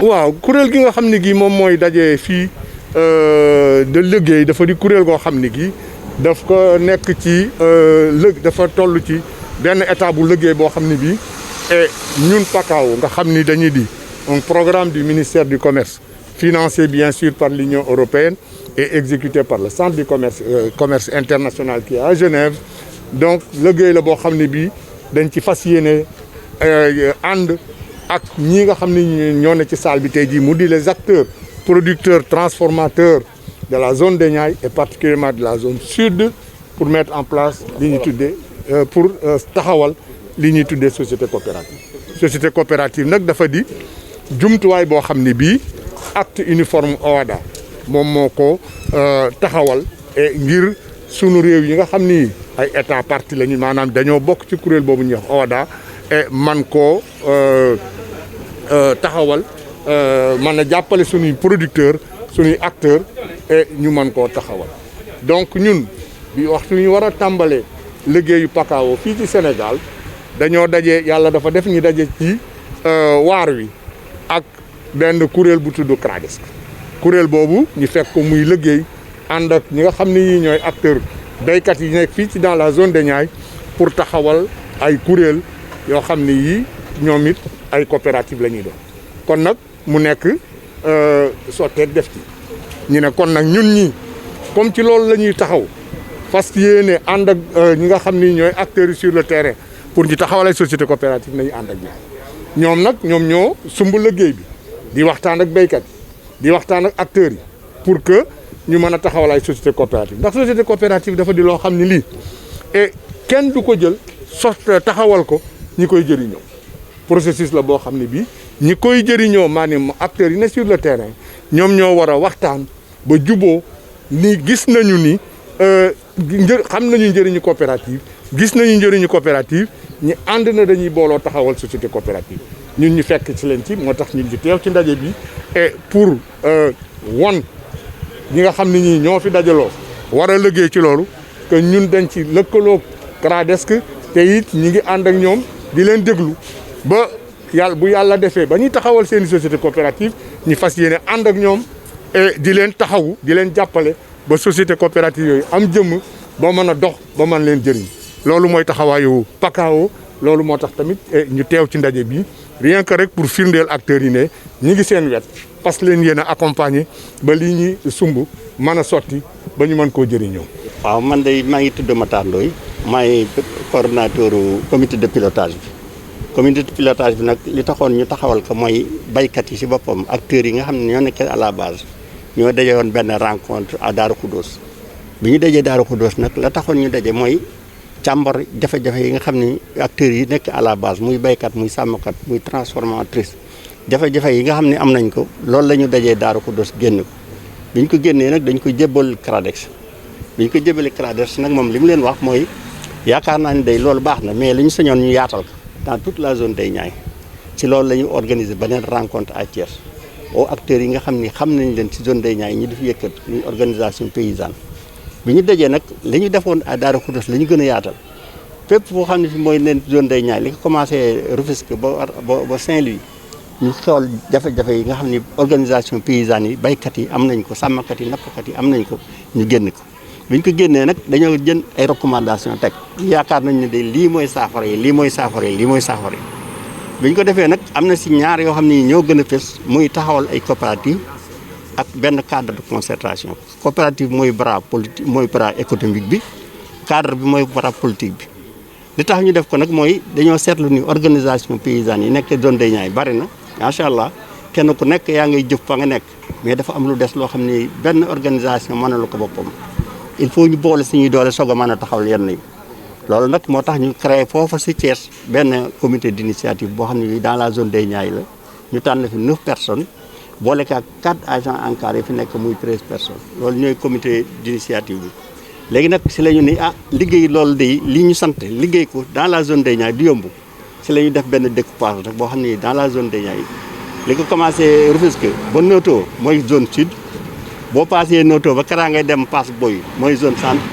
waaw kuréel gi nga xam ne gii moom mooy daje fii de liggéey dafa di kuréel goo xam ne gii daf ko nekk ci dafa toll ci benn état bu liggéey boo xam ne bii et ñun PACAO nga xam ni dañuy di un programme du ministère du commerce financé bien sûr par l'Union européenne et exécuté par le centre du commerce international qui est à Genève. Donc liggéey la boo xam ne bii dañ ci fas yéene ànd ak ñi nga xam ne ñoo ne ci salle bi tey jii mu di les acteurs producteurs transformateurs de la zone des Niayes et particulièrement de la zone sud pour mettre en place li ñuy tuddee pour taxawal li ñuy tuddee société coopérative nag dafa di jumtuwaay boo xam ne bii acte uniforme OHADA moom moo ko taxawal et ngir sunu réew yi nga xam ni ay état partie lañu maanaam dañoo bokk ci kuréel boobu ñuy wax OHADA et man koo taxawal mën a jàppale sunuy producteurs sunuy acteurs et ñu mën koo taxawal donc ñun bi waxtu ñu war a tàmbalee liggéeyu PACAO fii ci Sénégal dañoo daje yàlla dafa def ñu daje ci waar wi ak benn kuréel bu tudd CRADES kuréel boobu ñu fekk ko muy liggéey ànd ak ñi nga xam ne yii ñooy acteurs béykat yi nekk fii ci dans la zone des Niayes pour taxawal ay kuréel yoo xam ne yii ñoom it ay coopérative la ñuy doon kon nag mu nekk sotteeg def ci ñu ne kon nag ñun ñi comme ci loolu la ñuy taxaw fas yéene ànd ak ñi nga xam ni ñooy acteurs yi sur le terrain pour ñu taxawal ay société coopérative nañu ànd ak ñoom nag ñoom ñoo sumb liggéey bi di waxtaan ak béykat di waxtaan ak acteurs yi pour que ñu mën a taxawal ay société coopérative ndax société coopérative dafa di loo xam ni lii et kenn du ko jël taxawal ko ñi koy jëriñoo processus la boo xam ne bii ñi koy jëriñoo maanaam acteurs yi ne sur le terrain ñoom ñoo war a waxtaan ba juboo ni gis nañu ni xam nañu njëriñu coopérative gis nañu njëriñu coopérative ñi ànd na dañuy booloo taxawal société coopérative ñun ñu fekk ci leen ci moo tax ñun ñu teew ci ndaje bi et pour won ñi nga xam ne ñii ñoo fi dajaloo war a liggéey ci loolu que ñun dañ ci lëkkaloo CRADES te it ñi ngi ànd ak ñoom di leen déglu ba yàlla bu yàlla defee ba ñuy taxawal seeni société coopérative ñu fas yéene ànd ak ñoom et di leen taxawu di leen jàppale ba société coopérative yooyu am jëmm ba mën a dox ba mën leen jëriñ loolu mooy taxawaayu PACAO loolu moo tax tamit ñu teew ci ndaje bi rien que rek pour firndeel acteurs yi ne ñi ngi seen wet parce que leen yéen a accompagner ba lii ñuy sumb mën a sotti ba ñu mën koo jëriñoo. waaw man de maa ngi tudd Matar Ndoye maay coordonnateur comité de pilotage bi comité de pilotage bi nag li taxoon ñu taxawal ko mooy baykat yi ci boppam acteurs yi nga xam ne ñoo nekk à la base ñoo daje woon benn rencontre à Darou Khoudoss bi ñu dajee Darou Khoudoss nag la taxoon ñu daje mooy càmbar jafe-jafe yi nga xam ni acteurs yi nekk à la base muy baykat muy sàmmkat muy transformatrice jafe-jafe yi nga xam ne am nañ ko loolu la ñu dajee Darou Khoudoss génn ko bi ñu ko génnee nag dañ ko jébbal CRADES bi ñu ko jébbalee CRADES nag moom li mu leen wax mooy yaakaar naa ni day loolu baax na mais li ñu sañoon ñu yaatal ko dans toute la zone des Niayes ci loolu la ñu organiser beneen rencontre à Thiès aux acteurs yi nga xam ni xam nañ leen ci zone des Niayes ñi def yëkkat muy organisation paysanne bi ñu dajee nag li ñu defoon à Darou Khoudoss la ñu gën a yaatal fépp foo xam ne fi mooy leen zone des Niayes li ko commencé Rufisque ba Saint-Louis ñu xool jafe-jafe yi nga xam ni organisation paysanne yi baykat yi am nañ ko sàmmkat yi nappkat yi am nañ ko ñu génn ko bi ñu ko génnee nag dañoo jën ay recommandation teg yaakaar nañ ne de lii mooy saafara yi lii mooy saafara yi lii mooy saafara yi bi ñu ko defee nag am na si ñaar yoo xam ne ñoo gën a fës muy taxawal ay coopérative ak benn cadre de concertation coopérative mooy bras politique mooy bras économique bi cadre bi mooy bras politique bi li tax ñu def ko nag mooy dañoo seetlu ni organisation paysanne yi nekk zone des Niayes bari na macha allah kenn ku nekk yaa ngay jëf fa nga nekk mais dafa am lu des loo xam ne benn organisation mënalu ko boppam il faut ñu boole suñuy doole soog a mën a taxawal yenn yi loolu nag moo tax ñu créé foofa si Thiès benn comité d'initiative boo xam ne bi dans la zone des Niayes la ñu tànn fi 9 personnes boole ko ak 4 agents encadrés yi fi nekk muy 13 personnes loolu ñooy comité d'initiative bi léegi nag si la ñu ni liggéey loolu de li ñu sant liggéey ko dans la zone des Niayes du yomb si la ñu def benn découpage rek boo xam ne dans la zone des Niayes li ko commencé Rufisque ba Noto mooy zone sud boo passé Noto ba Kara ngay dem Passe Boy mooy zone centre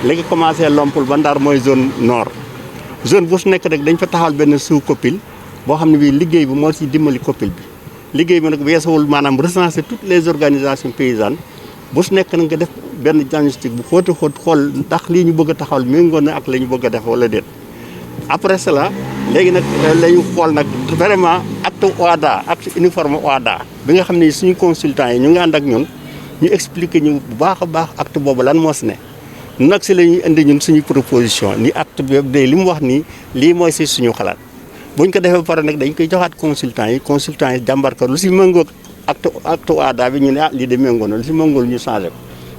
li ko commencé Lompul ba Ndar mooy zone nord zone bu su nekk rek dañ fa taxawal benn sous-copile boo xam ne bii liggéey bi moo si dimbali copile bi liggéey bi nag weesuwul maanaam recenser toutes les organisations paysannes bu su nekk na nga def benn diagnostic bu xóot a xóot xool ndax lii ñu bëgg a taxawal méngoo na ak la ñu bëgg a def wala déet. après cela léegi nag la ñu xool nag vraiment acte OHADA acte uniforme OHADA bi nga xam ne suñu consultants yi ñu ngi ànd ak ñun ñu expliquer ñu bu baax a baax acte boobu lan moo si ne. nag si la ñuy indi ñun suñu proposition ni acte bi de li mu wax nii lii mooy si suñu xalaat buñ ko defee ba pare nag dañ koy joxaat consultants yi jàmbar ko lu si méngoo acte OHADA bi ñu ne lii de méngoo na lu si méngoo ñu changé ko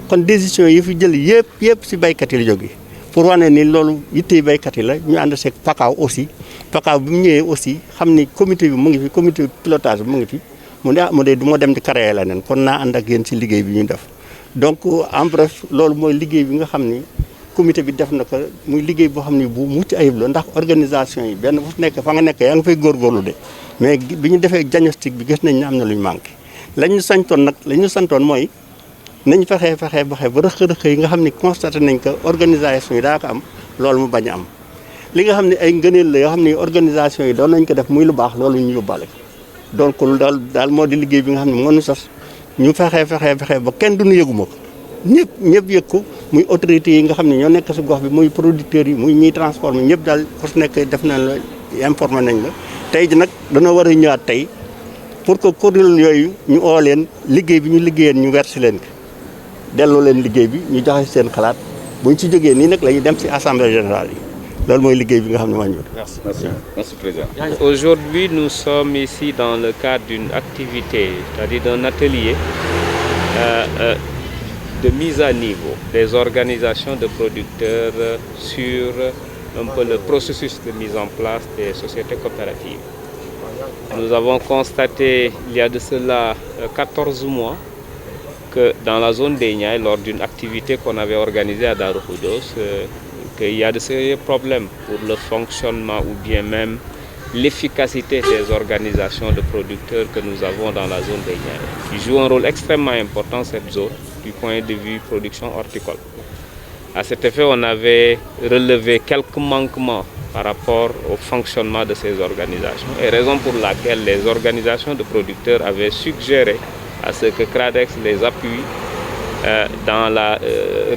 kon décision yi fi jël yëpp si baykat yi la jógee pour wane ni loolu yittey baykat yi la ñu ànd seeg PACAO aussi PACAO bi mu ñëwee aussi xam ni comité bi mu ngi fi comité pilotage bi mu ngi fi mu ne mu de du ma dem di créer la nen kon naa ànd ak yéen si liggéey bi ñu def donc en bref loolu mooy liggéey bi nga xam ni comité bi def na ko muy liggéey boo xam ni bu mucc ayib la ndax organisation yi benn bu nekk fa nga nekk yaa nga fay góorgóorlu de mais bi ñu defee diagnostic bi gis nañ ne am na lu ñu manqué la ñu santoon mooy nañ fexe ba rëq-rëq yi nga xam ni constaté nañ ko organisation yi daa ko am loolu mu bañ a am li nga xam ne ay ngëneel la yoo xam ne organisation yi doon nañ ko def muy lu baax loolu ñu yóbbaale donc lu daal moo di liggéey bi nga xam ne moo ñu sas ñu fexe ba kenn duñu yëguma ko ñëpp yëg ko muy autorités yi nga xam ne ñoo nekk si gox bi muy producteurs yi muy ñuy transformer ñëpp daal ku si nekk def nañ la informé nañ la tey ji nag dana war a ñëwaat tey pour que kuréel yooyu ñu oo leen liggéey bi ñu liggéeyeen ñu wersi leen ko delloo leen liggéey bi ñu joxe seen xalaat bu ñu ci jógee nii nag la ñuy dem ci assemblée générale yi loolu mooy liggéey bi nga xam ne moo ñu. Merci président. Aujourd'hui, nous sommes ici dans le cadre d'une activité, c'est-à-dire d'un atelier de mise à niveau des organisations de producteurs sur un peu le processus de mise en place des sociétés coopératives. Nous avons constaté il y a de cela 14 mois que dans la zone des Niayes, lors d'une activité qu'on avait organisée à Darou Khoudoss, qu'il y a de sérieux problèmes pour le fonctionnement ou bien même l'efficacité des organisations de producteurs que nous avons dans la zone des Niayes, qui joue un rôle extrêmement important cette zone du point de vue production horticole. À cet effet, on avait relevé quelques manquements par rapport au fonctionnement de ces organisations, et raison pour laquelle les organisations de producteurs avaient suggéré à ce que CRADEX les appuie dans la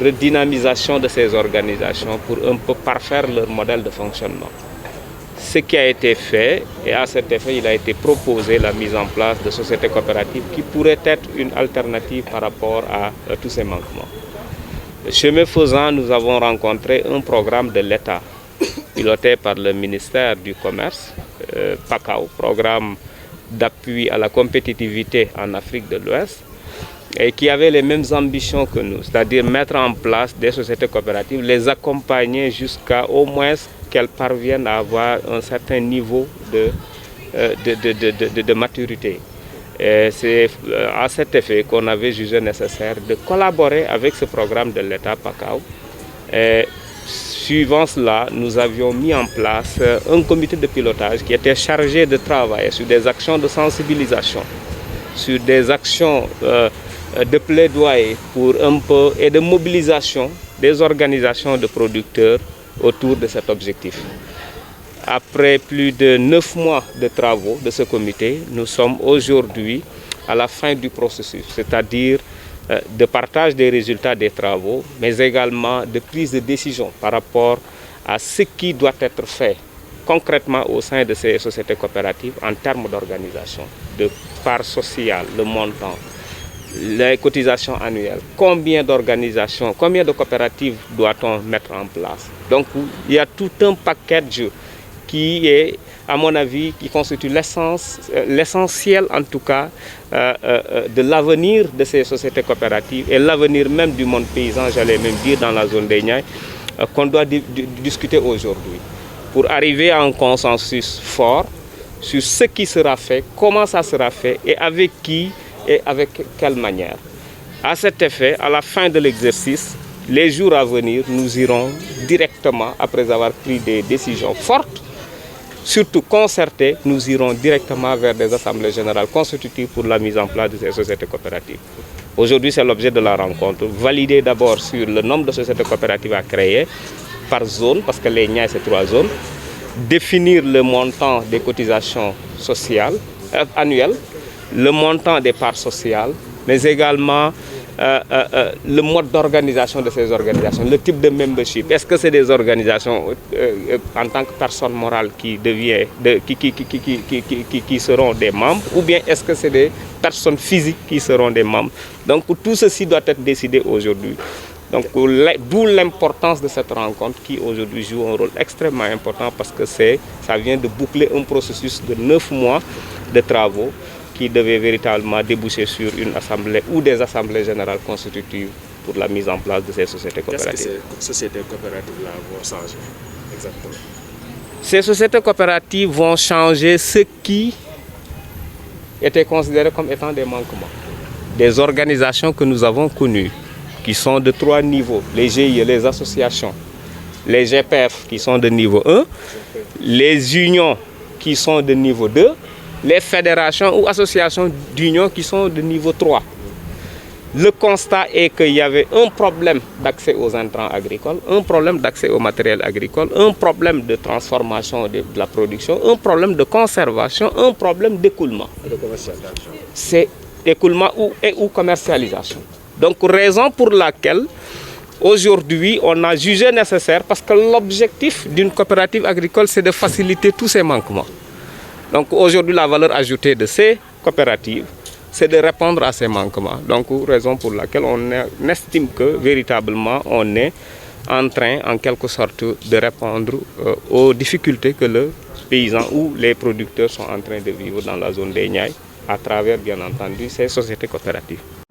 redynamisation de ces organisations pour un peu parfaire leur modèle de fonctionnement. Ce qui a été fait, et à cet effet, il a été proposé la mise en place de sociétés coopératives qui pourraient être une alternative par rapport à tous ces manquements. Chemin faisant, nous avons rencontré un programme de l'État piloté par le ministère du Commerce, PACAO, programme d'appui à la compétitivité en Afrique de l'Ouest, et qui avait les mêmes ambitions que nous, c'est-à-dire mettre en place des sociétés coopératives, les accompagner jusqu'à au moins qu'elles parviennent à avoir un certain niveau de maturité. Et c'est à cet effet qu'on avait jugé nécessaire de collaborer avec ce programme de l'État PACAO. Et suivant cela, nous avions mis en place un comité de pilotage qui était chargé de travailler sur des actions de sensibilisation, sur des actions de plaidoyer pour un peu et de mobilisation des organisations de producteurs autour de cet objectif. Après plus de 9 mois de travaux de ce comité, nous sommes aujourd'hui à la fin du processus, c'est-à-dire de partage des résultats des travaux, mais également de prise de décision par rapport à ce qui doit être fait concrètement au sein de ces sociétés coopératives en termes d'organisation, de part sociale, le montant, les cotisations annuelles, combien d'organisations, combien de coopératives doit-on mettre en place. Donc il y a tout un package qui est, à mon avis, qui constitue l'essentiel en tout cas de l'avenir de ces sociétés coopératives et l'avenir même du monde paysan, j'allais même dire, dans la zone des Niayes, qu'on doit discuter aujourd'hui pour arriver à un consensus fort sur ce qui sera fait, comment ça sera fait et avec qui et avec quelle manière. À cet effet, à la fin de l'exercice, les jours à venir, nous irons directement, après avoir pris des décisions fortes, surtout concertées, nous irons directement vers des assemblées générales constitutives pour la mise en place de ces sociétés coopératives. Aujourd'hui, c'est l'objet de la rencontre. Valider d'abord sur le nombre de sociétés coopératives à créer par zone, parce que les Niayes, c'est 3 zones. Définir le montant des cotisations sociales annuelles. le montant des parts sociales, mais également le mode d'organisation de ces organisations, le type de membership. Est-ce que c'est des organisations en tant que personne morale qui seront des membres, ou bien est-ce que c'est des personnes physiques qui seront des membres? Donc tout ceci doit être décidé aujourd'hui. Donc d'où l'importance de cette rencontre qui aujourd'hui joue un rôle extrêmement important, parce que ça vient de boucler un processus de 9 mois de travaux qui devait véritablement déboucher sur une assemblée ou des assemblées générales constitutives pour la mise en place de ces sociétés coopératives. Qu'est-ce que ces sociétés coopératives-là vont changer exactement? Ces sociétés coopératives vont changer ce qui était considéré comme étant des manquements. Des organisations que nous avons connues, qui sont de 3 niveaux, les GIE, les associations, les GPF qui sont de niveau 1, les unions qui sont de niveau 2, les fédérations ou associations d'union qui sont de niveau 3. Le constat est qu'il y avait un problème d'accès aux intrants agricoles, un problème d'accès au matériel agricole, un problème de transformation de la production, un problème de conservation, un problème d'écoulement. De commercialisation. C'est écoulement ou commercialisation. Donc, raison pour laquelle aujourd'hui on a jugé nécessaire, parce que l'objectif d'une coopérative agricole, c'est de faciliter tous ces manquements. Donc aujourd'hui, la valeur ajoutée de ces coopératives, c'est de répondre à ces manquements. Donc raison pour laquelle on estime que véritablement on est en train, en quelque sorte, de répondre aux difficultés que le paysan ou les producteurs sont en train de vivre dans la zone des Niayes, à travers, bien entendu, ces sociétés coopératives.